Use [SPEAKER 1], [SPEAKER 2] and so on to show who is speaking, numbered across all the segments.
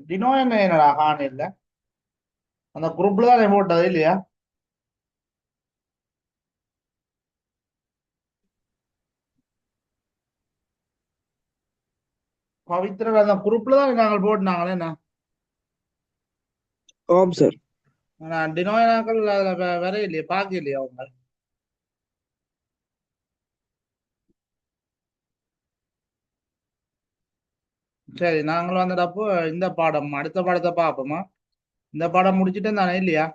[SPEAKER 1] டினோ என்னடா காண இல்ல அந்த குரூப்ல தான் போட்டது இல்லையா? பவித்ரா அந்த குரூப்ல தான் நாங்கள் போட்டுனாங்களே என்ன
[SPEAKER 2] ஆம் சார்.
[SPEAKER 1] டினோயனாக்கள் அதுல வர இல்லையா, பார்க்க இல்லையா அவங்க? சரி, நாங்களும் வந்துட்டப்போ இந்த பாடம் அடுத்த பாடத்தை பார்ப்போமா? இந்த பாடம் முடிச்சுட்டு தானே இல்லையா?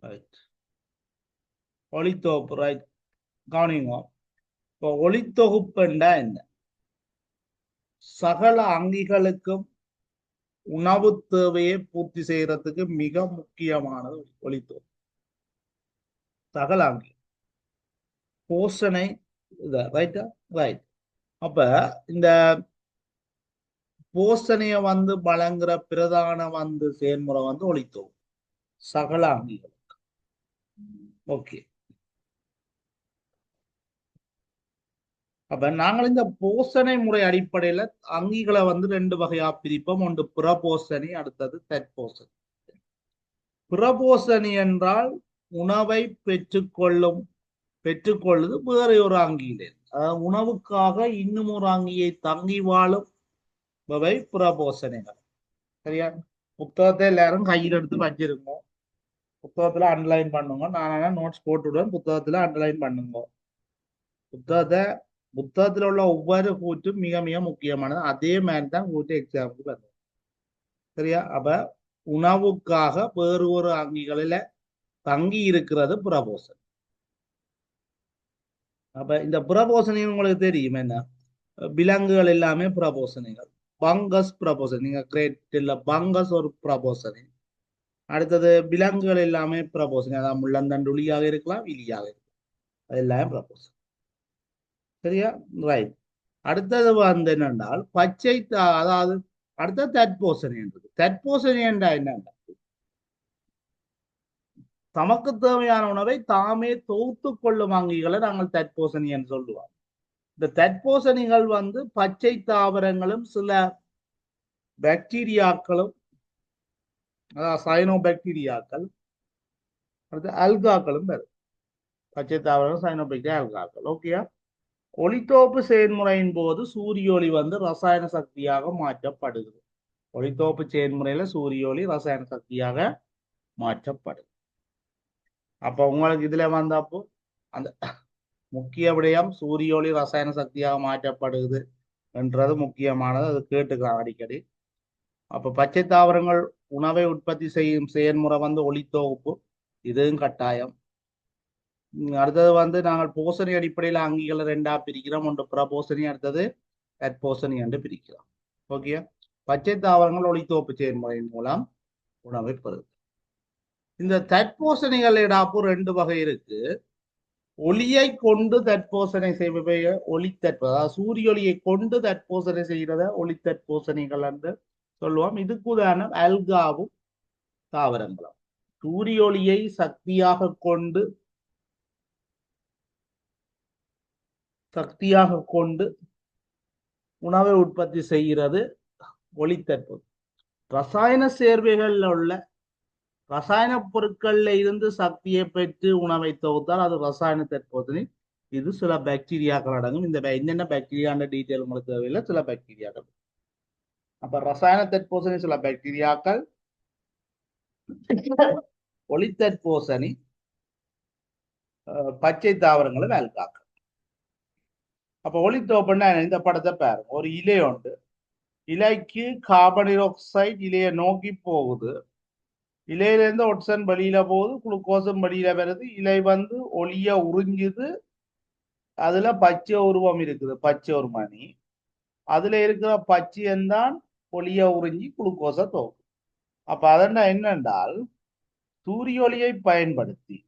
[SPEAKER 1] ரைட், ஒளித்தொகுப்பு. ரைட், கவனிங்க. இப்போ ஒளித்தொகுப்புண்டா என்ன? சகல அங்கிகளுக்கும் உணவு தேவையை பூர்த்தி செய்யறதுக்கு மிக முக்கியமானது ஒளித்தொகுப்பு. சகல அங்கி போஷனை ரைட்டா? ரைட். அப்ப இந்த போஷணைய வழங்குற பிரதான செயல்முறை ஒளித்தொகுப்பு சகல அங்கிகள். ஓகே, அப்ப நாங்கள் இந்த போஷணை முறை அடிப்படையில அங்கிகளை ரெண்டு வகையா பிரிப்போம். ஒன்று புற போஷணி, அடுத்தது தற்போஷணி. பிரபோசனி என்றால் உணவை பெற்றுக்கொள்ளுது வேறு ஒரு அங்கியிலே. அதாவது உணவுக்காக இன்னும் ஒரு அங்கியை தங்கி வாழும் பிரபோசனைகள். சரியா? புத்தகத்தை எல்லாரும் கையில் எடுத்து வச்சிருக்கோம். புத்தகத்துல அண்டர்லைன் பண்ணுங்க. நான் நோட்ஸ் போட்டுவிடுவேன். புத்தகத்துல அண்டர்லைன் பண்ணுங்க. புத்தகத்தை புத்தகத்துல உள்ள ஒவ்வொரு கூற்றும் மிக மிக முக்கியமானது. அதே மாதிரி தான் கூட்டு எக்ஸாமுக்கு வருது. சரியா? அப்ப உணவுக்காக வேறு ஒரு அங்கிகளில தங்கி இருக்கிறது பிரபோசன். அப்ப இந்த பிரபோசனை உங்களுக்கு தெரியும் என்ன? விலங்குகள் எல்லாமே பிரபோசனைகள். பங்கஸ் பிரபோசன். நீங்க கிரேட் இல்ல பங்கஸ் ஒரு பிரபோசனை. அடுத்தது விலங்குகள் எல்லாமே பிரபோசனை. அதாவது முள்ளந்தண்டுளியாக இருக்கலாம், இலியாக இருக்கலாம். அது எல்லாமே பிரபோசன். சரியா? ரைட். அடுத்தது வந்து என்னென்றால் அதாவது அடுத்த தற்போசனை என்றது. தற்போசனை என்றா என்னென்ன? தமக்கு தேவையான உணவை தாமே தொகுத்து கொள்ளும் அங்கிகளை நாங்கள் தற்போசனி என்று சொல்லுவோம். இந்த தற்போசனிகள் வந்து பச்சை தாவரங்களும் சில பாக்டீரியாக்களும், அதாவது சைனோ பாக்டீரியாக்கள், அடுத்து அல்காக்களும் வரும். பச்சை தாவரங்கள், சைனோ பாக்டீரியா, அல்காக்கள். ஓகேயா? ஒளித்தோப்பு செயல்முறையின் போது சூரிய ஒளி வந்து ரசாயன சக்தியாக மாற்றப்படுகிறது. ஒளித்தோப்பு செயல்முறையில சூரிய ஒளி ரசாயன சக்தியாக மாற்றப்படுது. அப்ப உங்களுக்கு இதுல வந்தப்போ அந்த முக்கிய விடயம் சூரிய ஒளி ரசாயன சக்தியாக மாற்றப்படுகிறது என்றது முக்கியமானது. அது கேட்டுக்கலாம் அடிக்கடி. அப்ப பச்சை தாவரங்கள் உணவை உற்பத்தி செய்யும் செயல்முறை வந்து ஒளித்தொகுப்பு. இதுவும் கட்டாயம். அடுத்தது வந்து நாங்கள் போசனை அடிப்படையில் அங்கிகளை ரெண்டா பிரிக்கிறோம். ஒன்று பிரபோசனி, அடுத்தது தற்போசனி என்று பிரிக்கிறோம். ஓகே? பச்சை தாவரங்கள் ஒளித்தோப்பு செயல்முறையின் மூலம் உணவை பெறுது. இந்த தற்போசனைகளிடாப்பு ரெண்டு வகை இருக்கு. ஒளியை கொண்டு தற்போசனை செய்பவை அதாவது சூரிய ஒளியை கொண்டு தற்போசனை செய்கிறத ஒளி தற்போசனைகள் என்று சொல்லுவோம். இதுக்கு உதாரணம் அல்காவும் தாவரங்களும். சூரிய ஒளியை சக்தியாக கொண்டு உணவை உற்பத்தி செய்கிறது ஒளி தற்போசனை. ரசாயன சேர்வைகள்ல உள்ள ரசாயன பொருட்கள்ல இருந்து சக்தியை பெற்று உணவை தொகுத்தால் அது ரசாயன தற்போசனை. இது சில பாக்டீரியாக்கள் அடங்கும். இந்த என்னென்ன பாக்டீரியான்ற டீட்டெயில் உங்களுக்கு தேவையில்லை. சில பாக்டீரியாக்கள். அப்ப ரசாயன தற்போசனை சில பாக்டீரியாக்கள், ஒளித்தற்போசனி பச்சை தாவரங்களும் அல்காக்கள். அப்ப ஒளித்தோப்புன்னா இந்த படத்தை பாருங்க. ஒரு இலை உண்டு. இலைக்கு கார்பன் ஆக்சைடு இலையை நோக்கி போகுது. இலையிலேருந்து ஒட்சன் வெளியில போகுது, குளுக்கோஸும் வெளியில வருது. இலை வந்து ஒளிய உறிஞ்சுது. அதுல பச்சை உருவம் இருக்குது, பச்சை ஒரு மணி. அதுல இருக்கிற பச்சையந்தான் ஒளிய உறிஞ்சி குளுக்கோஸை தோக்கும். அப்ப அதென்ன என்னென்றால் சூரிய ஒளியை பயன்படுத்தி,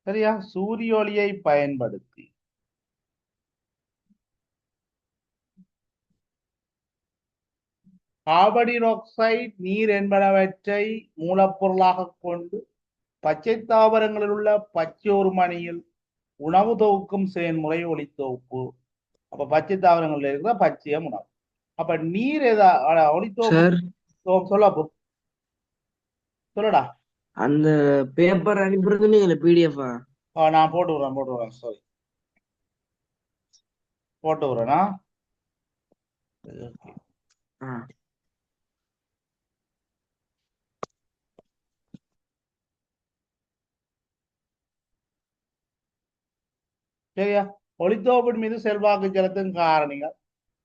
[SPEAKER 1] சரியா, சூரிய ஒளியை பயன்படுத்தி கார்பன் ஆக்சைடு, நீர் என்பனவற்றை மூலப்பொருளாக கொண்டு பச்சை தாவரங்களில் உள்ள பச்சை ஒரு மணியில் உணவு தொகுக்கும் செயல்முறை ஒளித்தொகுப்பு. அப்ப பச்சை தாவரங்கள்ல இருக்கிற பச்சைய உணவு. அப்ப நீர் ஒளித்தொகுப்பு சொல்ல சொல்லடா.
[SPEAKER 2] அந்த பேப்பர் அனுப்புறது நீங்க பிடிஎஃப்
[SPEAKER 1] நான் போட்டு விடுறேன் சாரி, போட்டு விடுறேனா? சரியா? ஒளித்தோப்பின் மீது செல்வாக்கு செலுத்தும் காரணிகள்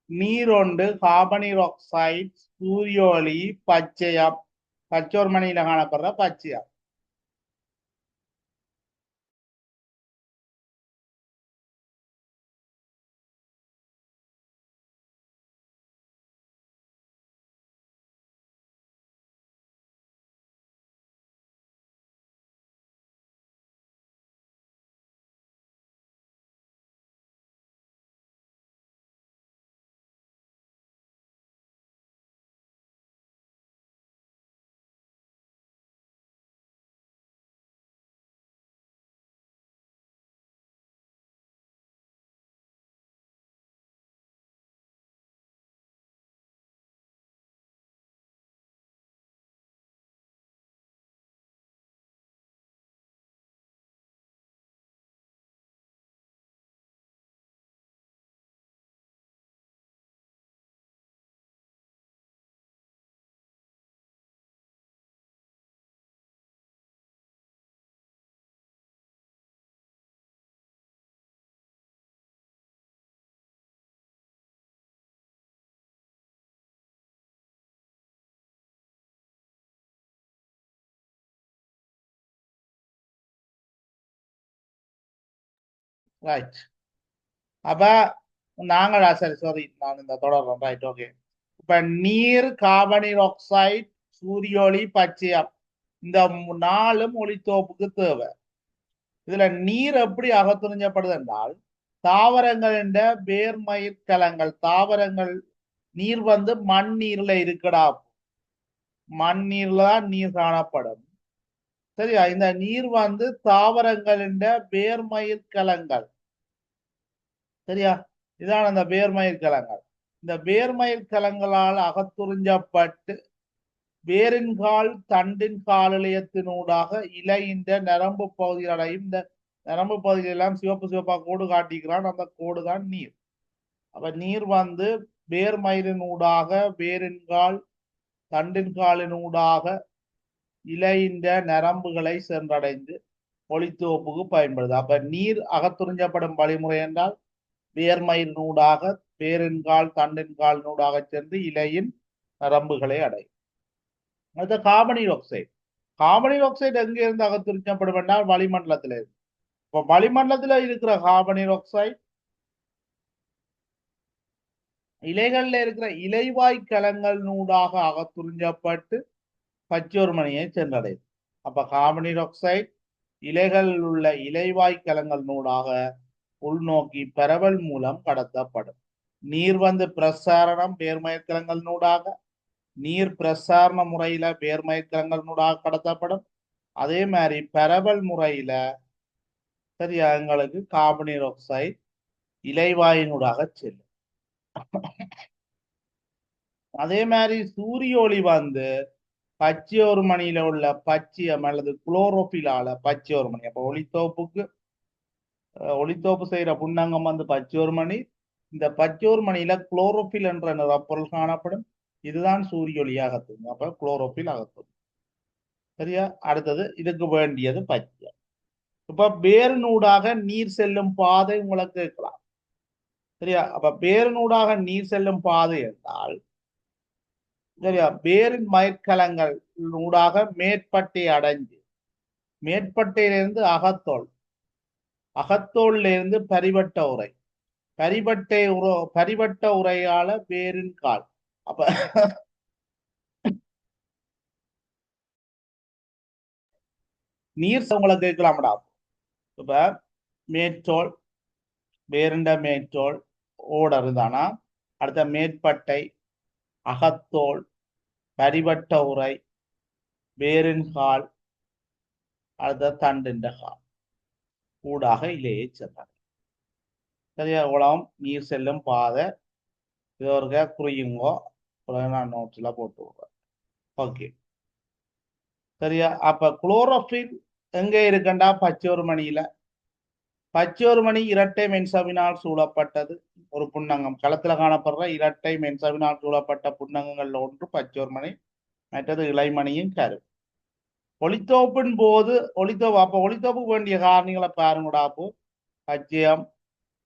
[SPEAKER 1] நீரொண்டு, கார்பன் ஆக்சைடு, சூரிய ஒளி, பச்சையா, பச்சோர் மணியில காணப்படுற பச்சையா. ரைட். அப்ப நாங்கள் சரி சாரி நான் இந்த தொடர்றேன். Right, okay. இப்ப நீர், கார்பனீர் ஆக்சைடு, சூரிய ஒளி, பச்சையம், இந்த நாலும் ஒளித்தோப்புக்கு தேவை. இதுல நீர் எப்படி அகத்துறிஞ்சப்படுது என்றால் தாவரங்களின் வேர்மயிர் கலங்கள், தாவரங்கள் நீர் வந்து மண் நீர்ல இருக்கடா, மண் நீர்ல தான் நீர் காணப்படும். சரியா? இந்த நீர் வந்து தாவரங்களின் வேர்மயிர் கலங்கள். சரியா? இதான் அந்த வேர்மயிர் கலங்கள். இந்த வேர்மயிர் கலங்களால் அகத்துறிஞ்சப்பட்டு வேரின்கால் தண்டின் காலிலயத்தினூடாக இலையின் நரம்பு பகுதியில் அடையும். இந்த நரம்பு பகுதியில் எல்லாம் சிவப்பு சிவப்பா கோடு காட்டிக்கிறான், அந்த கோடு தான் நீர். அப்ப நீர் வந்து வேர்மயிரினூடாக, வேரின்கால் தண்டின் காலினூடாக இலையின் நரம்புகளை சென்றடைந்து ஒளித்தோப்புக்கு பயன்படுது. அப்ப நீர் அகத்துறிஞ்சப்படும் வழிமுறை என்றால் வேர்மயிரினூடாக, வேரின்கால் தண்டின்காலினூடாக சென்று இலையின் நரம்புகளை அடையும். அடுத்த கார்பனீர் ஆக்சைடு. கார்பனீர் ஆக்சைடு எங்க இருந்து அகத்துறிஞ்சப்படும் என்றால் வளிமண்டலத்தில் இருந்து. இப்ப வளிமண்டலத்தில் இருக்கிற கார்பனீர் ஆக்சைடு இலைகள்ல இருக்கிற இலைவாய் கலங்களினூடாக அகத்துறிஞ்சப்பட்டு பச்சோர்மணியை சென்றடையும். அப்ப கார்பனீர் ஆக்சைடு இலைகளில் உள்ள இலைவாய் கலங்களினூடாக உள்நோக்கி பரவல் மூலம் கடத்தப்படும். நீர் வந்து பிரசாரணம் வேர்மயக்கலங்களினூடாக, நீர் பிரசாரண முறையில வேர்மயக்கலங்களினூடாக கடத்தப்படும். அதே மாதிரி பரவல் முறையில சரியா எங்களுக்கு கார்பனீர் ஆக்சைடு இலைவாயினூடாக செல்லும். அதே மாதிரி சூரிய ஒளி வந்து பச்சையோர் மணியில உள்ள பச்சையம் அல்லது குளோரோபிலால பச்சையோர் மணி. அப்ப ஒளித்தோப்பு செய்யற புண்ணங்கம் வந்து பச்சையோர் மணி. இந்த பச்சையோர் மணியில குளோரோபில் என்ற நிறப்பொருள் காணப்படும். இதுதான் சூரிய ஒளி அகத்தும். அப்ப குளோரோபில் அகத்தும். சரியா? அடுத்தது இதுக்கு வேண்டியது பச்சை. இப்ப வேரினூடாக நீர் செல்லும் பாதை உங்களுக்கு கேட்கலாம். சரியா? அப்ப வேரினூடாக நீர் செல்லும் பாதை என்றால் சரியா, வேரின் மயிர்கலங்கள் ஊடாக மேற்பட்டை அடைஞ்சு, மேற்பட்டையிலிருந்து அகத்தோல், அகத்தோல்ல இருந்து பரிவட்ட உரை, பரிவட்ட உரையால வேரின் கால். அப்ப நீர் உங்களை கேட்கலாம்டா. இப்ப மேற்றோல், வேருண்ட மேற்றோல் ஓடர் தானா. அடுத்த மேற்பட்டை, அகத்தோல், பரிவட்ட உரை, வேரின் கால், அடுத்த தண்டின் கால் ஊடாக இலையை சென்றார். சரியா? உலகம் நீர் செல்லும் பாதை. இது ஒரு குறியுங்கோ, நான் நோட்ஸ்ல போட்டு விடுறேன். ஓகே. சரியா? அப்ப குளோரோபில் எங்க இருக்கண்டா பச்சோர் மணியில. பச்சோர் மணி இரட்டை மென்சவினால் சூழப்பட்டது ஒரு புன்னங்கம். களத்துல காணப்படுற இரட்டை மென்சவினால் சூழப்பட்ட புன்னங்கங்கள்ல ஒன்று பச்சோர் மணி, மற்றது இளைமணியும் கரு. ஒளித்தோப்பின் போது ஒளித்தோப்புக்கு வேண்டிய காரணிகளை பாருங்கடாப்போ. பச்சையம்,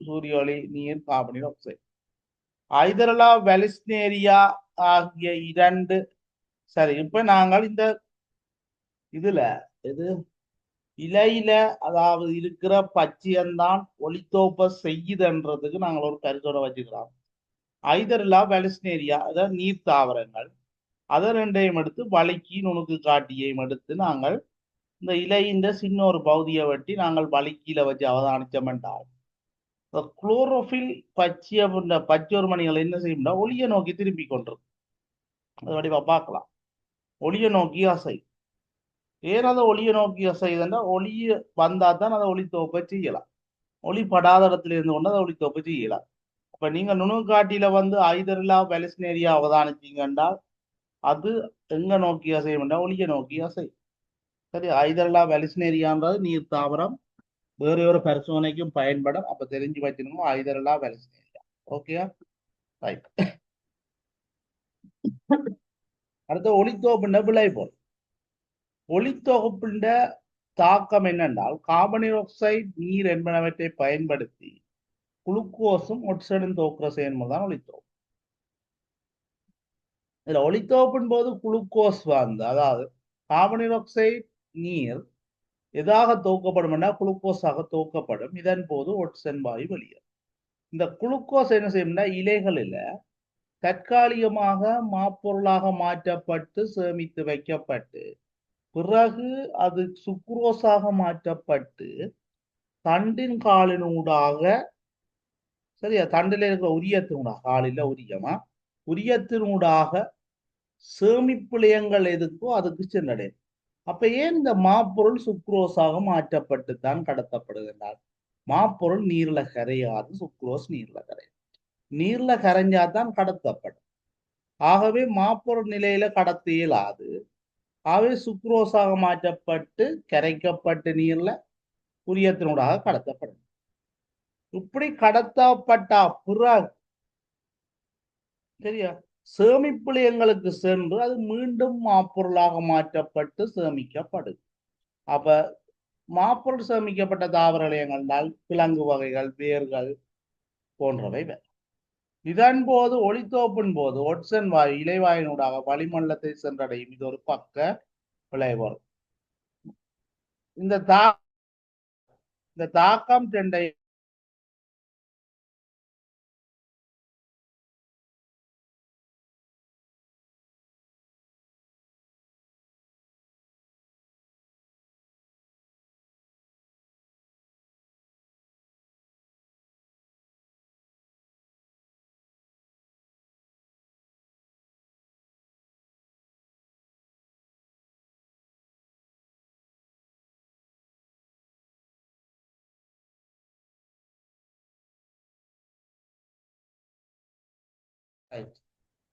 [SPEAKER 1] சூரிய ஒளி, நீர், கார்பனீர் ஆக்சைடு. ஐதரலா வெலிஸ்னேரியா ஆகிய இரண்டு. சரி, இப்ப நாங்கள் இந்த இதுல இது இலையில அதாவது இருக்கிற பச்சையம்தான் ஒளித்தோப்ப செய்யுதுன்றதுக்கு நாங்கள் ஒரு கருத்தோட வச்சுக்கிறோம். ஐதரலா வெலிஸ்னேரியா அதாவது நீர் தாவரங்கள், அதை ரெண்டையும் எடுத்து வலிக்கி நுணுக்கு காட்டியையும் எடுத்து நாங்கள் இந்த இலையின் சின்ன ஒரு பகுதியை வெட்டி நாங்கள் வலிக்கில வச்சு அவதானிச்சோம் என்றால் குளோரோபில் பச்சையோர் மணிகள் என்ன செய்யும்னா ஒளியை நோக்கி திருப்பி கொண்டிருக்கும். அது வடிவா பார்க்கலாம். ஒளியை நோக்கி அசை. ஏன் அதை ஒளியை நோக்கி அசைதுன்னா ஒளிய வந்தா தான் அதை ஒளித்தோப்பை செய்யலாம். ஒளி படாத இடத்துல இருந்து கொண்டு அதை ஒளித்தோப்பை செய்யலாம். அப்ப நீங்க நுணுக்காட்டியில வந்து ஐதரலா வெலிஸ்னேரியா அவதானிச்சீங்கன்னா அது எங்க நோக்கி அசையும்னா ஒளியை நோக்கி அசை. சரி, ஐதரலா வெலிஸ்னேரியான்றது நீர் தாவரம், வேற ஒரு பரிசோதனைக்கும் பயன்படும். அப்ப தெரிஞ்சு வச்சிருக்கோம் ஐதரலா வெலிஸ்னேரியா. Okay, right. அடுத்த ஒளித்தோப்புண்ட விளைபொருள். ஒளித்தொகுப்புண்ட தாக்கம் என்னென்றால் கார்பனீர் ஆக்சைடு, நீர் என்பனவற்றை பயன்படுத்தி குளுக்கோஸும் ஒட்சைடும் தோக்குற செயல்முறை தான் ஒளித்தோப்பு. இதுல ஒளித்தோப்பின் போது குளுக்கோஸ் வந்து அதாவது கார்பனீர் ஆக்சைடு, நீர் எதாக துவக்கப்படும் என்றால் குளுக்கோஸாக துவக்கப்படும். இதன் போது ஒட்சன் வாயு வெளியேறும். இந்த குளுக்கோஸ் என்ன செய்யும்னா இலைகளில் தற்காலிகமாக மாப்பொருளாக மாற்றப்பட்டு சேமித்து வைக்கப்பட்டு பிறகு அது சுக்ரோஸாக மாற்றப்பட்டு தண்டின் காலினூடாக சரியா தண்டில் இருக்கிற உரியத்தினூடாக காலில உரியமா உரியத்தினூடாக சேமிப்பிழையங்கள் எதுக்கோ அதுக்கு சென்றடையும். அப்ப ஏன் இந்த மாப்பொருள் சுக்ரோஸாக மாற்றப்பட்டு தான் கடத்தப்படுகின்றார்? மாப்பொருள் நீர்ல கரையாது, சுக்ரோஸ் நீர்ல கரையாது. நீர்ல கரைஞ்சாதான் கடத்தப்படும். ஆகவே மாப்பொருள் நிலையில கடத்த இயலாது. ஆகவே சுக்ரோஸாக மாற்றப்பட்டு கரைக்கப்பட்டு நீர்ல உரியத்தினூடாக கடத்தப்படும். இப்படி கடத்தப்பட்ட பிறகு சரியா சேமிப்பிழையங்களுக்கு சென்று அது மீண்டும் மாப்பொருளாக மாற்றப்பட்டு சேமிக்கப்படுது. அப்ப மாப்பொருள் சேமிக்கப்பட்ட தாவர இலையங்கள் கிழங்கு வகைகள், வேர்கள் போன்றவை. இதன் போது ஒளித்தோப்பின் போது ஒட்சன் வாயு இலைவாயினூடாக வளிமண்டலத்தை சென்றடையும். இது ஒரு பக்க விளைவு. இந்த தாக்கம் டெண்டை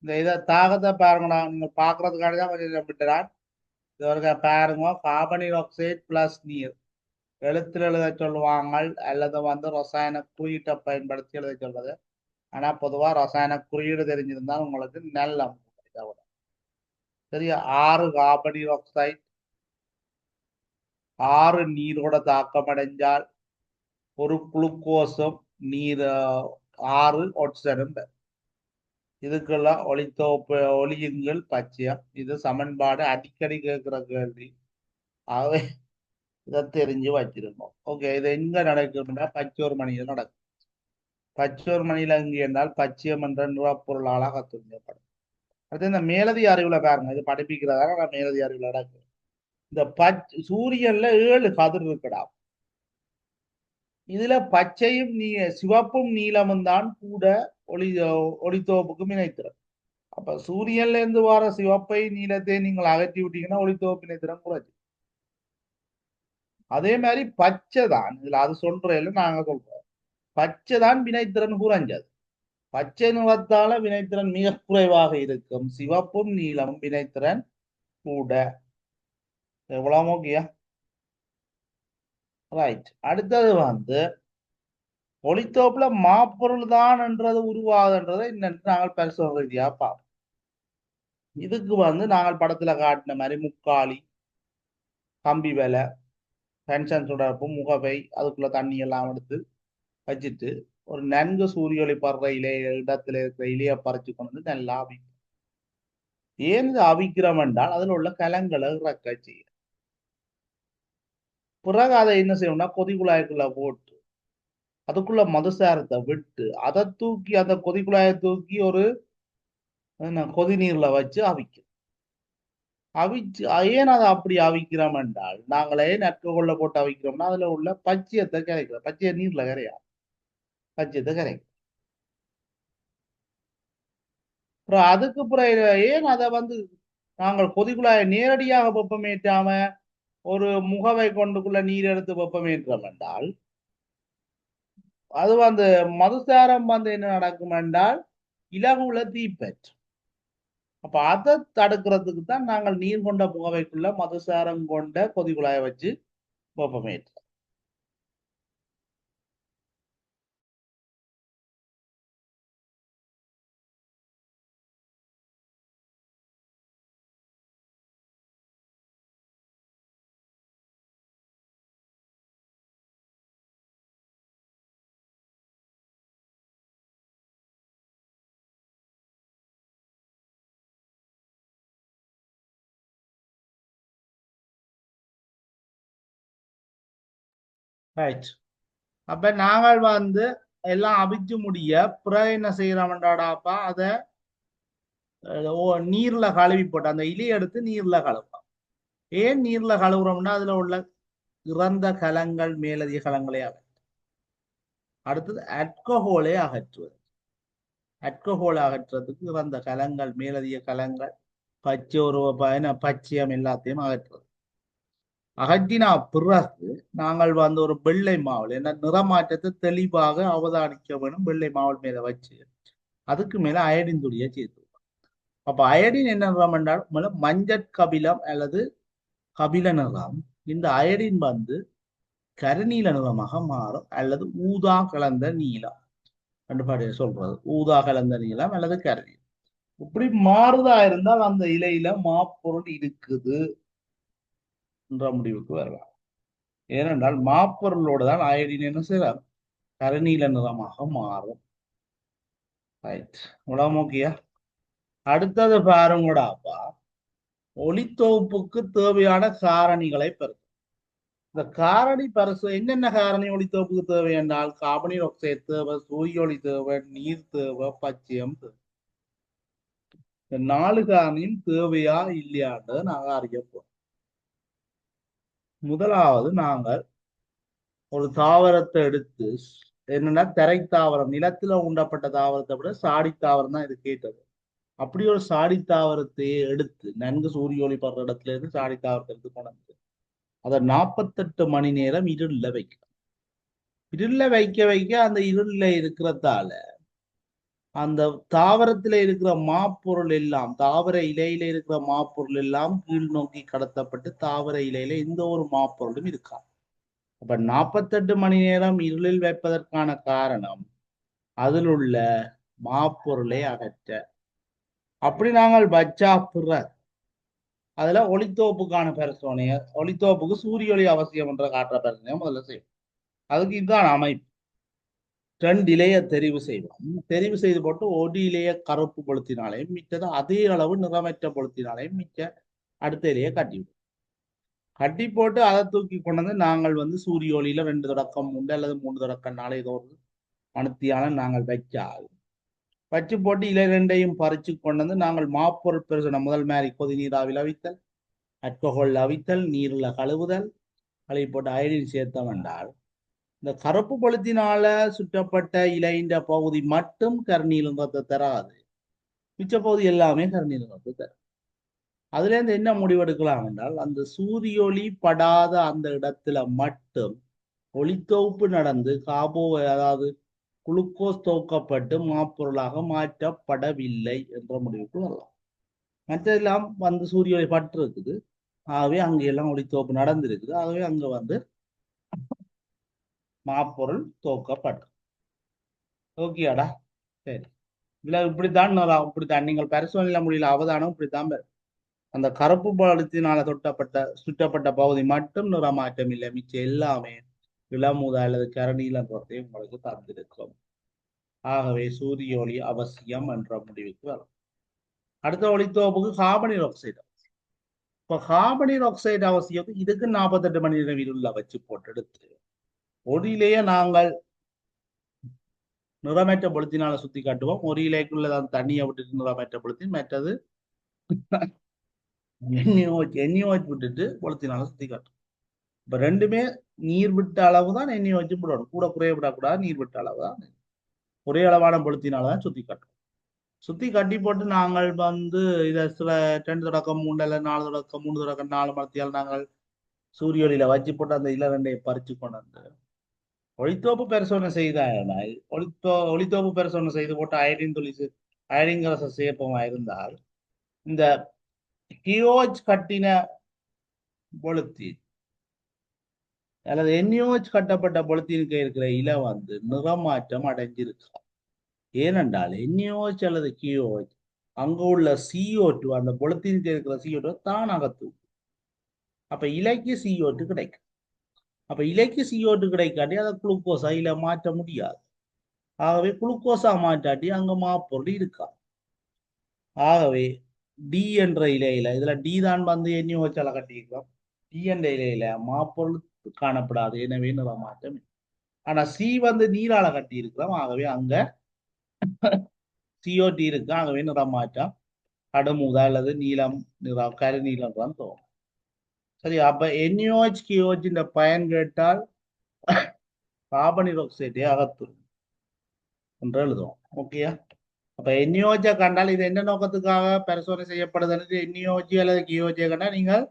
[SPEAKER 1] இந்த இதை தாகத்தை பாருங்கடா. நீங்க பாக்குறதுக்காக தான் கொஞ்சம் விட்டுறான். இது பாருங்க, கார்பனீர் ஆக்சைடு பிளஸ் நீர் எழுத்துல எழுத சொல்லுவாங்க, அல்லது ரசாயன குறியீட்டை பயன்படுத்தி எழுத சொல்றது. ஆனா பொதுவா ரசாயன குறியீடு தெரிஞ்சிருந்தா உங்களுக்கு நல்ல சரியா 6 கார்பனீர் ஆக்சைடு 6 நீரோட தாக்கம் அடைஞ்சால் ஒரு குளுக்கோஸும் நீர் 6 ஒட்சனும். இதுக்கெல்லாம் ஒளித்தோப்பு ஒளியுங்கள் பச்சையம். இது சமன்பாடு அடிக்கடி கேட்கிற கேள்வி. ஆகவே இதை தெரிஞ்சு வச்சிருக்கோம். ஓகே, இது எங்க நடக்கும்னா பச்சோர் மணியில் நடக்கும். பச்சோர் மணியில எங்க என்றால் பச்சையம் என்ற நிறப்பொருளாக துணியப்படும். அடுத்து இந்த மேலதி அறிவுல பாருங்க, இது படிப்பிக்கிறதால நான் மேலதி அறிவுல நடக்கும். இந்த சூரியன்ல 7 கதிர் இருக்கடா. இதுல பச்சையும் சிவப்பும் நீலமும் தான் கூட ஒளித்தோப்புக்கும் இணைத்திறன். அப்ப சூரியன்ல இருந்து வர சிவப்பை நீலத்தை நீங்கள் அகற்றி விட்டீங்கன்னா ஒளித்தோப்பு இணைத்திறன் குறைச்சு. அதே மாதிரி பச்சை தான் இதுல அது சொல்றேன், நாங்க சொல்றோம் பச்சை தான் வினைத்திறன் குறைஞ்சது. பச்சை நிறத்தால வினைத்திறன் மிக குறைவாக இருக்கும். சிவப்பும் நீளமும் வினைத்திறன் கூட. எவ்வளவு முக்கியம். ரைட். அடுத்தது ஒளித்தோப்புல மாப்பொருள் தான் என்றது உருவாகுதுன்றதை இன்னும் நாங்கள் பரிசோதனை ரீதியா பார்ப்போம். இதுக்கு நாங்கள் படத்துல காட்டின மாதிரி முக்காலி, கம்பி வேலை, பென்ஷன் சுடர்ப்பு, முகவை, அதுக்குள்ள தண்ணி எல்லாம் எடுத்து வச்சுட்டு ஒரு நன்கு சூரிய ஒளி படுற இடத்துல இருக்கிற இலைய பறிச்சு கொண்டு நல்லா அவிக்கும். ஏன் இது அவிக்கிறோம் என்றால் அதில் உள்ள கலங்களை இறக்க செய்யும். பிறகு அதை என்ன செய்யணும்னா கொதிக்குழாய்க்குள்ள போட்டு அதுக்குள்ள மதுசாரத்தை விட்டு அதை தூக்கி அந்த கொதிக்குழாயை தூக்கி ஒரு கொதி நீர்ல வச்சு அவிக்கும். அவிச்சு ஏன் அதை அப்படி அவிக்கிறோம் என்றால் நாங்களே நற்கொள்ள போட்டு அவிக்கிறோம்னா அதுல உள்ள பச்சையத்தை கரைக்கிறோம். பச்சைய நீர்ல கரையா, பச்சையத்தை கரைக்கும். அப்புறம் அதுக்கு பிறகு ஏன் அதை நாங்கள் கொதிக்குழாயை நேரடியாக வெப்பமேற்றாம ஒரு முகவை கொண்டுக்குள்ள நீர் எடுத்து வெப்பமேற்றோம் என்றால் அது மதுசாரம் என்ன நடக்கும் என்றால் இலகுல தீப்பற்றும். அப்ப அதை தடுக்கிறதுக்கு தான் நாங்கள் நீர் கொண்ட முகவைக்குள்ள மதுசாரம் கொண்ட கொதிக்குழாயை வச்சு வெப்பமேற்றோம். ரைட். அப்ப நாங்கள் வந்து எல்லாம் அவிச்சு முடிய பிறகு என்ன செய்யறோம்டாடாப்பா அதை நீர்ல கழுவி போட்டு அந்த இலையை எடுத்து நீர்ல கழுவுறோம். ஏன் நீர்ல கழுவுறோம்னா அதுல உள்ள இறந்த கலங்கள் மேலதிக கலங்களை அடுத்தது அல்கஹோலை அகற்றுவது. அல்கஹோல் அகற்றுறதுக்கு இறந்த கலங்கள் மேலதிக கலங்கள் பச்சை ஒரு பச்சையம் எல்லாத்தையும் அகற்றுறது. அகற்றினா பிறகு நாங்கள் வந்து ஒரு வெள்ளை மாவுள் என்ன நிறமாற்றத்தை தெளிவாக அவதானிக்க வேணும். வெள்ளை மாவுள் மேல வச்சு அதுக்கு மேல அயடின் துளியை சேர்த்து. அப்ப அயடின் என்ன நிறம் என்றால் மஞ்சள் கபிலம் அல்லது கபில நிறம். இந்த அயடின் வந்து கருநீல நிறமாக மாறும் அல்லது ஊதா கலந்த நீலம். கண்டுபாடு சொல்றது ஊதா கலந்த நீலம் அல்லது கருநீலம். இப்படி மாறுதா இருந்தால் அந்த இலையில மாப்பொருள் இருக்குது என்ற முடிவுக்கு வரலாம். ஏனென்றால் மாப்பொருளோடு தான் அயடின் என்ன செய்யறார் கருநீல நிறமாக மாறும். ரைட், முக்கிய. அடுத்தது பாருங்கடாப்பா, ஒளித்தொகுப்புக்கு தேவையான காரணிகளை பெறும். இந்த காரணி பரிசு என்னென்ன காரணி ஒளித்தொகுப்புக்கு தேவை என்றால் கார்பனீர் ஆக்சைடு தேவை, சூரிய ஒளி தேவை, நீர் தேவை, பச்சையம் தேவை. இந்த 4 காரணியும் தேவையா இல்லையான்னு நாங்க அறிய போறோம். முதலாவது நாங்கள் ஒரு தாவரத்தை எடுத்து என்னன்னா தரை தாவரம் நிலத்துல உண்டப்பட்ட தாவரத்தை விட சாடி தாவரம் தான் இது கேட்டது. அப்படி ஒரு சாடி தாவரத்தையே எடுத்து நன்கு சூரிய ஒளி படுற இடத்துல இருந்து சாடி தாவரத்தை எடுத்து கொண்டு அதை 48 மணி நேரம் இருள்ல வைக்கணும். இருள்ல வைக்க வைக்க அந்த இருள்ல இருக்கிறதால அந்த தாவரத்துல இருக்கிற மாப்பொருள் எல்லாம் தாவர இலையில இருக்கிற மாப்பொருள் எல்லாம் கீழ் நோக்கி கடத்தப்பட்டு தாவர இலையில எந்த ஒரு மாப்பொருளும் இருக்காது. அப்ப 48 மணி நேரம் இருளில் வைப்பதற்கான காரணம் அதில் உள்ள மாப்பொருளை அகற்ற. அப்படி நாங்கள் வச்சா பிற அதுல ஒளித்தோப்புக்கான பரிசோதனைய ஒளித்தோப்புக்கு சூரிய ஒளி அவசியம் என்ற காட்டுற பரிசோதனையை முதல்ல செய்வோம். அதுக்கு இதுதான் அமைப்பு. 2 இலைய தெரிவு செய்வோம். தெரிவு செய்து போட்டு ஒரு இலைய கருப்பு பொழுத்தினாலையும் மிச்சது அதே அளவு நிறமற்ற பொழுத்தினாலையும் மிச்ச அடுத்த இலையை கட்டிவிடும். கட்டி போட்டு அதை தூக்கி கொண்டு வந்து நாங்கள் வந்து சூரிய ஒளியில 2 தொடக்கம் 3 அல்லது 3 தொடக்கம் 4 ஏதோ ஒரு அனுத்தியான நாங்கள் வைச்சால் வச்சு போட்டு இலை 2ஐயும் பறிச்சு கொண்டு வந்து நாங்கள் மாப்பொருள் பெருசன முதல் மாதிரி கொதி நீராவில் அவித்தல், அல்கஹோல் அவித்தல், நீர்ல கழுவுதல், கழுவி போட்டு அயடின் சேர்த்தம் என்றால் இந்த கருப்பு பழுத்தினால சுற்றப்பட்ட இலைன்ற பகுதி மட்டும் கருநீலங்கத்தை தராது. மிச்ச பகுதி எல்லாமே கருநீலங்கத்தை தரும். அதுல இருந்து என்ன முடிவெடுக்கலாம் என்றால் அந்த சூரிய ஒளி படாத அந்த இடத்துல மட்டும் ஒளித்தொகுப்பு நடந்து அதாவது குளுக்கோஸ் தொகுக்கப்பட்டு மாப்பொருளாக மாற்றப்படவில்லை என்ற முடிவுக்கு வரலாம். மற்றெல்லாம் வந்து சூரிய ஒளி பட்டு இருக்குது. ஆகவே அங்கே எல்லாம் ஒளித்தொகுப்பு நடந்திருக்குது. ஆகவே அங்க வந்து மாப்பொருள் தோக்கப்பட்டு. ஓகேடா, சரி. இதுல இப்படித்தான் இப்படித்தான் நீங்கள் பரிசோதனை முடியல அவதானம் இப்படித்தான் பெறும். அந்த கருப்பு பழுத்தினால சுற்றப்பட்ட பகுதி மட்டும் நிறமாற்றம் இல்லை. மிச்சம் எல்லாமே இளமுதா அல்லது கரநீலம் பொறுத்தே உங்களுக்கு தந்திருக்கும். ஆகவே சூரிய ஒளி அவசியம் என்ற முடிவுக்கு வரும். அடுத்த ஒளித்தோப்புக்கு கார்பனீர் ஆக்சைடு. இப்ப கார்பனீர் ஆக்சைடு அவசியம். இதுக்கு 48 மணி நேரம் இருள வச்சு போட்டு எடுத்து ஒளியிலேயே நாங்கள் நிறமற்ற பொழுத்தினால சுத்தி காட்டுவோம். ஒரு இலைக்குள்ளதான் தண்ணியை விட்டுட்டு நிறமற்ற பொழுத்தி, மற்றது எண்ணெய் வச்சு விட்டுட்டு பொழுத்தினால சுத்தி காட்டும். இப்ப ரெண்டுமே நீர் விட்ட அளவு தான் எண்ணெய் வச்சு விடணும். கூட குறைய விடக்கூடாது. நீர் விட்ட அளவு தான் ஒரே அளவான பொழுத்தினாலதான் சுத்தி காட்டும். சுத்தி கட்டி போட்டு நாங்கள் வந்து இதை சில 2 தொடக்கம் 3 அல்ல 4 தொடக்கம் 3 தொடக்கம் 4 மரத்தியால் நாங்கள் சூரிய ஒளியில வச்சு போட்டு அந்த இல 2ஐ பறிச்சு கொண்டு வந்து ஒளித்தோப்பு பரிசோதனை செய்தால் ஒளித்தோப்பு பரிசோதனை செய்து போட்டு அயடின் துளி அயடின் கலச சேர்ப்பமா இருந்தால் இந்த கியோஜ் கட்டின பொழுத்தி அல்லது என்யோஜ் கட்டப்பட்ட பொழுத்தினுக்கு இருக்கிற இலை வந்து நிறமாற்றம் அடைஞ்சிருக்கு. ஏனென்றால் என்யோஜ் அல்லது கியோஜ் அங்கு உள்ள CO2 அந்த பொழுத்தினுக்கு இருக்கிற CO2 தானாக தூக்கும். அப்ப இலைக்கு CO2 கிடைக்கும். அப்ப இலைக்கு CO2 கிடைக்காட்டி அதை குளுக்கோஸா இல மாற்ற முடியாது. ஆகவே குளுக்கோஸா மாற்றாட்டி அங்க மாப்பொருள் இருக்கா. ஆகவே டி என்ற இலையில இதுல டி தான் வந்து எண்ணி வச்சால கட்டியிருக்கோம். டி என்ற இலையில மாப்பொருள் காணப்படாது, எனவே நிறமாற்றம். ஆனா சி வந்து நீரால கட்டி இருக்கிறோம், ஆகவே அங்க CO2 இருக்கு, ஆகவே நிறமாற்றம் கடுமுதா அல்லது நீலம் நிறம் கருநீலம் தான் தோணும். சரி, அப்ப NaOH KOH இந்த பயன் கேட்டால் கார்பன் ஆக்சைடை அகற்றும் என்று எழுதுவோம். ஓகேயா? அப்ப NaOH கண்டால் இது என்ன நோக்கத்துக்காக பரிசோதனை செய்யப்படுதுன்னு NaOH அல்லது KOH கண்டா நீங்கள்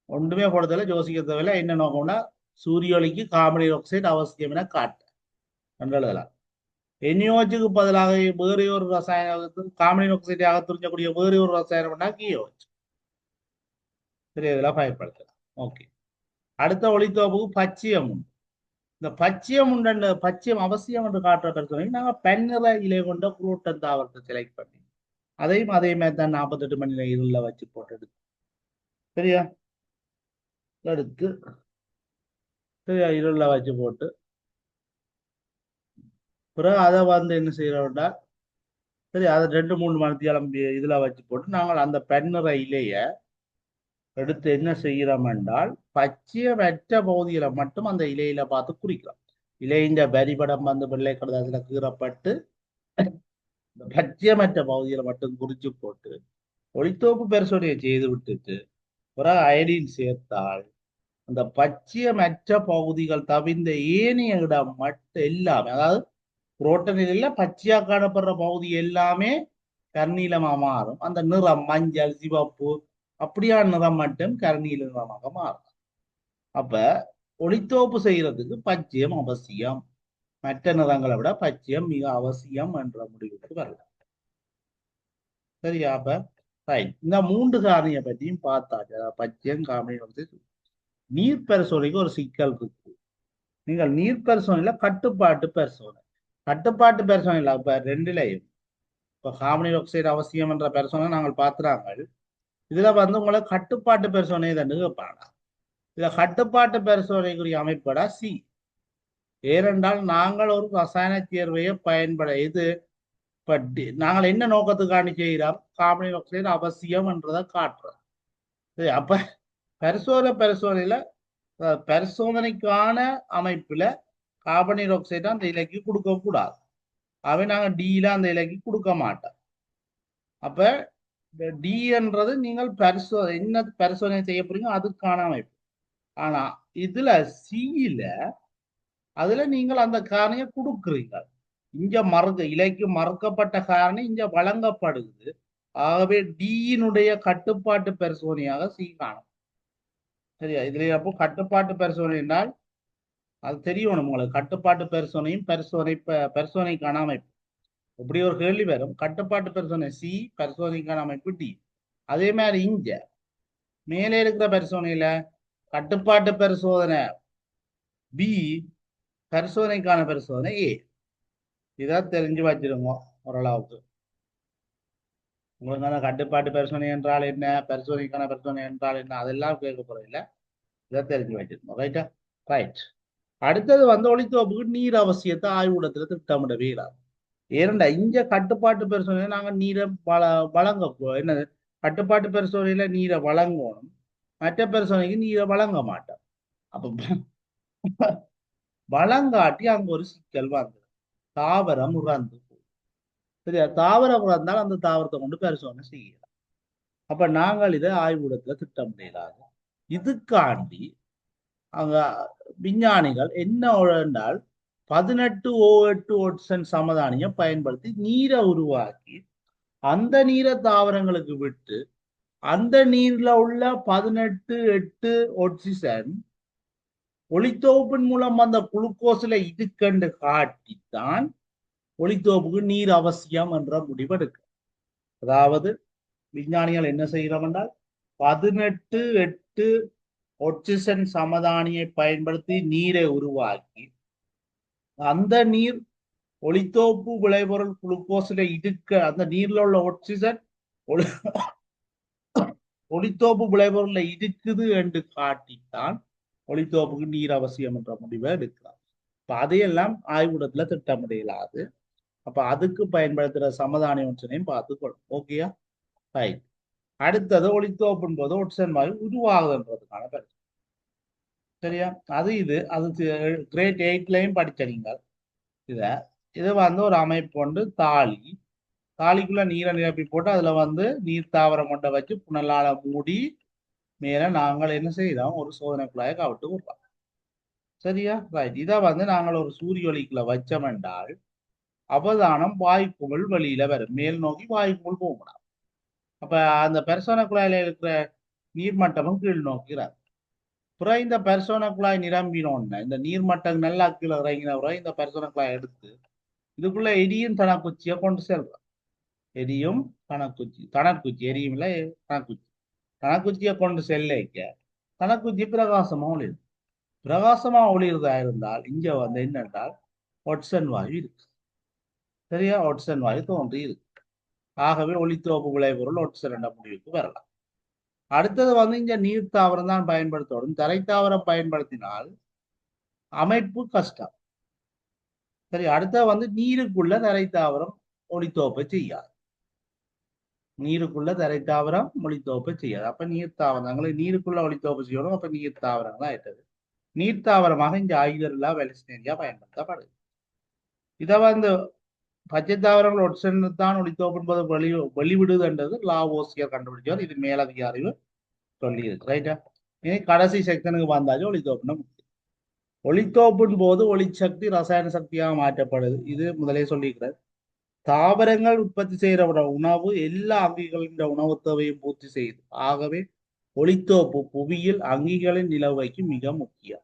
[SPEAKER 1] ஒன்றுமே போடுறதில்ல, யோசிக்க தேவையில்லை. என்ன நோக்கம்னா சூரிய ஒளிக்கு கார்பன் ஆக்சைடு அவசியம் என காட்டு என்று எழுதலாம். NaOH பதிலாக வேறு ஒரு ரசாயனம் கார்பன் ஆக்சைடை அகத்துறிஞ்சக்கூடிய வேறு ஒரு ரசாயனம்னா KOH. சரி, இதெல்லாம் பயன்படுத்தலாம். ஓகே, அடுத்த ஒளித்தோப்புக்கு பச்சையம் உண்டு. இந்த பச்சையம் உண்டு, பச்சையம் அவசியம் என்று காட்டுற பிரச்சனை நாங்கள் பெண்ணிற இலை கொண்ட குரோட்டன் தாவரத்தை செலக்ட் பண்ணி அதையும் அதே மாதிரி தான் 48 மணி நேரம் இருளில் வச்சு போட்டு எடுத்து, சரியா, எடுத்து சரியா இருளில் வச்சு போட்டு பிறகு அதை வந்து என்ன செய்யறோம்னா சரி அதை 2-3 மணித்தியாலம் இதுல வச்சு போட்டு நாங்கள் அந்த பெண்ணிற இலைய எடுத்து என்ன செய்கிறோம் என்றால் பச்சையமற்ற பகுதிகளை மட்டும் அந்த இலையில பார்த்து குறிக்கிறோம். இலையின் வரிபடம் வந்து வெள்ளை கடுதாசில கீறப்பட்டு இந்த பச்சையமற்ற பகுதிகளை மட்டும் குறிச்சு போட்டு ஒளித்தோப்பு பரிசோதனையை செய்து விட்டுட்டு பிறகு அயடின் சேர்த்தால் அந்த பச்சையமற்ற பகுதிகள் தவிர்ந்த ஏனைய இடம் மட்டும் எல்லாமே, அதாவது புரோட்டனில் பச்சையா காணப்படுற பகுதி எல்லாமே கருநீலமா மாறும். அந்த நிறம் மஞ்சள் சிவப்பு அப்படியான நிறம் மட்டும் கருநீல நிறமாக மாறும். அப்ப ஒளித்தோப்பு செய்யறதுக்கு பச்சையம் அவசியம், மற்ற நிறங்களை விட பச்சையம் மிக அவசியம் என்ற முடிவுக்கு வரலாம். சரியா? அப்ப இந்த 3 காரணியை பற்றியும் பார்த்தாச்சு. பச்சையம் காரணி. நீர் பரிசோதனைக்கு ஒரு சிக்கல் இருக்கு. நீங்கள் நீர் பரிசோதனையில கட்டுப்பாட்டு பரிசோதனையில இப்ப 2லையும் இப்ப கார்பன் ஆக்சைடு அவசியம் என்ற பரிசோதனை நாங்கள் பார்த்துறாங்க. இதுல வந்து உங்களை கட்டுப்பாட்டு பரிசோதனை தான் கேட்பாங்க. இதுல கட்டுப்பாட்டு பரிசோதனைக்குரிய அமைப்படா சி. ஏனென்றால் நாங்கள் ஒரு ரசாயன தேர்வையை இது இப்ப நாங்கள் என்ன நோக்கத்துக்காண்டி செய்கிறோம், கார்பன் ஆக்சைடு அவசியம் என்றதை காட்டுறோம். சரி, அப்ப பரிசோதனையில பரிசோதனைக்கான அமைப்புல கார்பன் ஆக்சைடு அந்த இலைக்கு கொடுக்க கூடாது. அவை நாங்க டில அந்த இலைக்கு கொடுக்க மாட்டோம். அப்ப டி என்றது நீங்கள் என்ன பரிசோதனை செய்ய போறீங்க அதுக்கான அமைப்பு. ஆனா இதுல சியில அதுல நீங்கள் அந்த காரணியை கொடுக்குறீங்க. இங்க இலைக்கு மறுக்கப்பட்ட காரணி இங்க வழங்கப்படுது. ஆகவே டியினுடைய கட்டுப்பாட்டு பரிசோதனையாக சி காணும். சரியா? இதுல அப்போ கட்டுப்பாட்டு பரிசோதனை என்றால் அது தெரியணும் உங்களுக்கு. கட்டுப்பாட்டு பரிசோதனையும் பரிசோதனைக்கான அமைப்பு இப்படி ஒரு கேள்வி வரும். கட்டுப்பாட்டு பரிசோதனை சி, பரிசோதனைக்கான அமைப்பு டி. அதே மாதிரி இங்க மேலே இருக்கிற பரிசோதனையில கட்டுப்பாட்டு பரிசோதனை பி, பரிசோதனைக்கான பரிசோதனை ஏ. இதான் தெரிஞ்சு வச்சிருங்க ஓரளவுக்கு. உங்களுக்கு அந்த கட்டுப்பாட்டு பரிசோதனை என்றால் என்ன, பரிசோதனைக்கான பரிசோதனை என்றால் என்ன, அதெல்லாம் கேட்க போறதில்ல. இதை தெரிஞ்சு வச்சிருக்கோம். ரைட்டா? ரைட். அடுத்தது வந்து ஒளித்தோப்புக்கு நீர் அவசியத்தை ஆய்வுடத்துல திட்டமிடவே இல்லாது. ஏனண்டா இங்க கட்டுப்பாட்டு பரிசோதனை நாங்க நீரை வழங்க என்னது, கட்டுப்பாட்டு பரிசோதனையில நீரை வழங்கணும், மற்ற பரிசோதனைக்கு நீரை வழங்க மாட்டோம். அப்ப வழங்காட்டி அங்க ஒரு சிக்கல் வந்து தாவரம் உறந்து போகும். சரியா? தாவரம் உறந்தால் அந்த தாவரத்தை கொண்டு பரிசோதனை செய்யலாம். அப்ப நாங்கள் இதை ஆய்வுடத்துல திட்டமிடலாது. இதுக்காண்டி அங்க விஞ்ஞானிகள் என்ன என்றால் 18O8 ஒட்சன் சமதானியை பயன்படுத்தி நீரை உருவாக்கி அந்த நீரை தாவரங்களுக்கு விட்டு அந்த நீர்ல உள்ள 18 ஒட்சிசன் ஒளித்தோப்பின் மூலம் அந்த குளுக்கோஸ்ல இதுக்கண்டு காட்டித்தான் ஒளித்தோப்புக்கு நீர் அவசியம் என்ற முடிவெடுக்க. அதாவது விஞ்ஞானிகள் என்ன செய்கிறோம் என்றால் 18 ஒட்சிசன் சமதானியை பயன்படுத்தி நீரை உருவாக்கி அந்த நீர் ஒளித்தோப்பு விளைபொருள் குளுக்கோஸ்ல இடுக்க அந்த நீர்ல உள்ள ஒட்சிசன் ஒளித்தோப்பு விளைபொருள்ல இருக்குது என்று காட்டித்தான் ஒளித்தோப்புக்கு நீர் அவசியம் என்ற முடிவை எடுக்கலாம். இப்ப அதையெல்லாம் ஆய்வுடத்துல திட்டமிடலாது. அப்ப அதுக்கு பயன்படுத்துற சமதானி ஒன்றினையும் பார்த்துக்கொள்ளும். ஓகேயா? ரைட். அடுத்தது ஒளித்தோப்புன் போது ஒட்சன் வாயு உருவாகுதுன்றதுக்கான பரிசு. சரியா? அது கிரேட் 8லையும் படிச்ச நீங்கள் இத இது வந்து ஒரு அமைப்பு வந்து தாலிக்குள்ள நீரை நிரப்பி போட்டு அதுல வந்து நீர் தாவரம் கொண்ட வச்சு புனலால மூடி மேல நாங்கள் என்ன செய்யறோம், ஒரு சோதனை குழாயை கவிட்டு விடுறோம். சரியா? ரைட். இதை வந்து நாங்கள் ஒரு சூரிய ஒளிக்குள்ள வச்சோம் என்றால் அவதானம் வாய்க்குள் வெளியில வரும், மேல் நோக்கி வாய்க்குள் போகணும். அப்ப அந்த பெர்சோன குழாயில இருக்கிற நீர்மட்டமும் கீழ் நோக்கிறார். பிறகு இந்த பெர்சோன குழாய் நிரம்பினோன்னு இந்த நீர்மட்டம் நல்லா கீழே இறங்கின பிறகு இந்த பெர்சோன குழாய் எடுத்து இதுக்குள்ள எரியும் தனக்குச்சியை கொண்டு செல்றோம். எரியும் தனக்குச்சி எரியும் இல்ல, தனக்குச்சியை கொண்டு செல்லைக்க தனக்குச்சி பிரகாசமா ஒளிரும். பிரகாசமா ஒளிர்றதா இருந்தால் இங்க வந்து என்னென்றால் ஒட்சன் வாயு இருக்கு. சரியா? ஒட்சன் வாயு தோன்றி இருக்கு. ஆகவே ஒளித்தோப்பு விளைபொருள் ஒட்சன் என்ற முடிவுக்கு வரலாம். அடுத்தது வந்து இங்க நீர் தாவரம் தான் பயன்படுத்தப்படும். தரை தாவரம் பயன்படுத்தினால் அமைப்பு கஷ்டம். சரி, அடுத்தது வந்து நீருக்குள்ள தரை தாவரம் ஒளித்தோப்பை செய்யாது. நீருக்குள்ள தரை தாவரம் ஒளித்தோப்பை செய்யாது. அப்ப நீர் தாவரங்களை நீருக்குள்ள ஒளித்தோப்பு செய்யணும். அப்ப நீர் தாவரங்கள் ஆயிட்டது. நீர் தாவரமாக இங்க ஆயுதல்லா வெலிஸ்னேரியா பயன்படுத்தப்படுது. இதை வந்து பச்சை தாவரங்கள் ஒட்சன் ஒளித்தோப்பு என்பது வெளிவிடுதுன்றது லாவோசியர் கண்டுபிடிச்சார். இது மேலதிக அறிவு சொல்லி இருக்கு. ரைட்டா? இனி கடைசி செக்ஷனுக்கு வந்தாச்சு. ஒளித்தோப்புன்னு ஒளித்தோப்பின் போது ஒளிச்சக்தி ரசாயன சக்தியாக மாற்றப்படுது. இது முதலே சொல்லியிருக்கிறது. தாவரங்கள் உற்பத்தி செய்யற உணவு எல்லா அங்கிகளின் உணவு தேவையும் பூர்த்தி செய்யுது. ஆகவே ஒளித்தோப்பு புவியில் அங்கிகளின் நிலவைக்கு மிக முக்கியம்.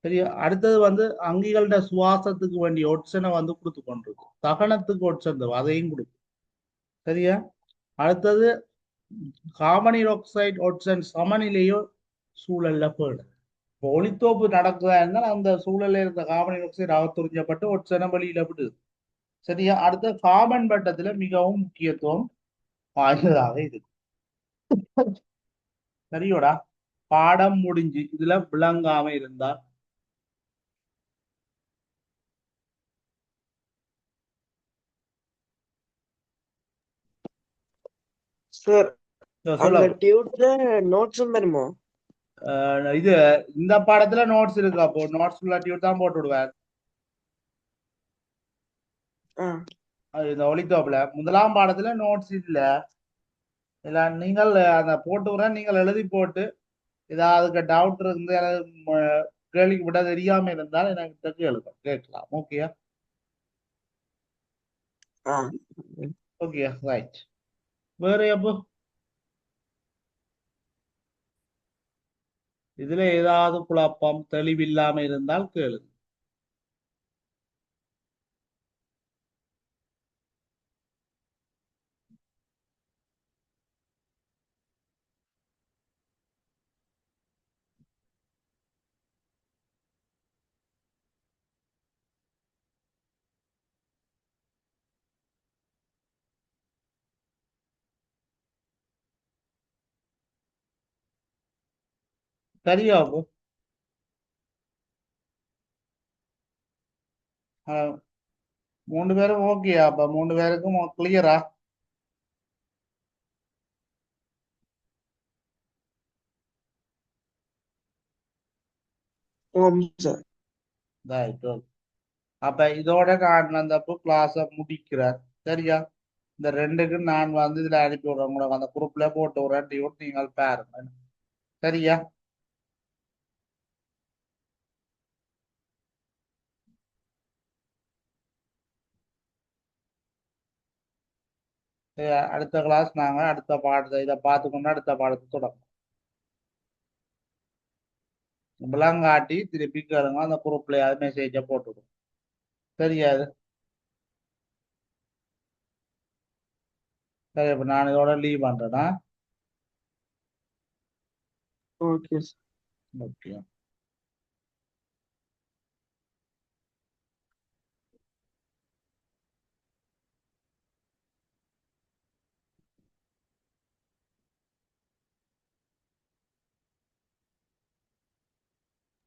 [SPEAKER 1] சரியா? அடுத்தது வந்து அங்கிகளோட சுவாசத்துக்கு வேண்டிய ஒட்சனை வந்து கொடுத்து கொண்டிருக்கு. தகனத்துக்கு ஒட்சன் அதையும் கொடுக்கும். சரியா? அடுத்தது கார்பன் ஆக்சைடு ஒட்சன் சமநிலையோ சூழல்ல போயிடும். இப்போ ஒளித்தோப்பு நடக்குதா இருந்தால் அந்த சூழலில் இருந்த கார்பன் ஆக்சைடு அகத்துறிஞ்சப்பட்டு ஒட்சனை வெளியில விடுது. சரியா? அடுத்த கார்பன் பட்டத்துல மிகவும் முக்கியத்துவம் வாய்ந்ததாக இருக்கு. சரியோடா? பாடம் முடிஞ்சு இதுல விளங்காம இருந்தா
[SPEAKER 2] சார்
[SPEAKER 1] சொல்ல.
[SPEAKER 2] அங்க டியூட்ல நோட்ஸும் வருமோ?
[SPEAKER 1] இது இந்த பாடத்துல நோட்ஸ் இருக்கு. அப்போ நோட்ஸ் உள்ள டியூட் தான் போட்டு விடுவார். இந்த ஒளித்தோப்புல முதலாம் பாடத்துல நோட்ஸ் இல்ல. இல்ல நீங்கள் அந்த போட்டு விட நீங்கள் எழுதி போட்டு ஏதாவது டவுட் இருந்து கேள்விக்கு விட தெரியாம இருந்தால் எனக்கு கேட்கலாம். ஓகேயா? Okay, right. வேற எப்போ இதுல ஏதாவது குழப்பம் தெளிவில்லாம இருந்தால் கேளு. சரியா அப்போ? 3 பேரும் ஓகேயா? அப்ப 3 பேருக்கும் கிளியரா? அப்ப இதோட நான் அந்த கிளாஸ முடிக்கிறேன். சரியா? இந்த 2க்கு நான் வந்து இதுல அனுப்பி விடுறேன். உங்களுக்கு அந்த குரூப்ல போட்டு விடுறேன். நீங்கள் பாருங்க. சரியா? அடுத்த கிளாஸ் நாங்க அடுத்த பாடத்தை இதை பார்த்துக்கொண்டு அடுத்த பாடத்தை தொடங்கும். விளங்காட்டி திருப்பி கேளுங்க. அந்த குரூப்ல மெசேஜை போட்டுவிடும். சரியா? சரி, இப்ப நான் இதோட லீவ் பண்றேன்னா.
[SPEAKER 2] ஓகே.
[SPEAKER 1] ஓகே.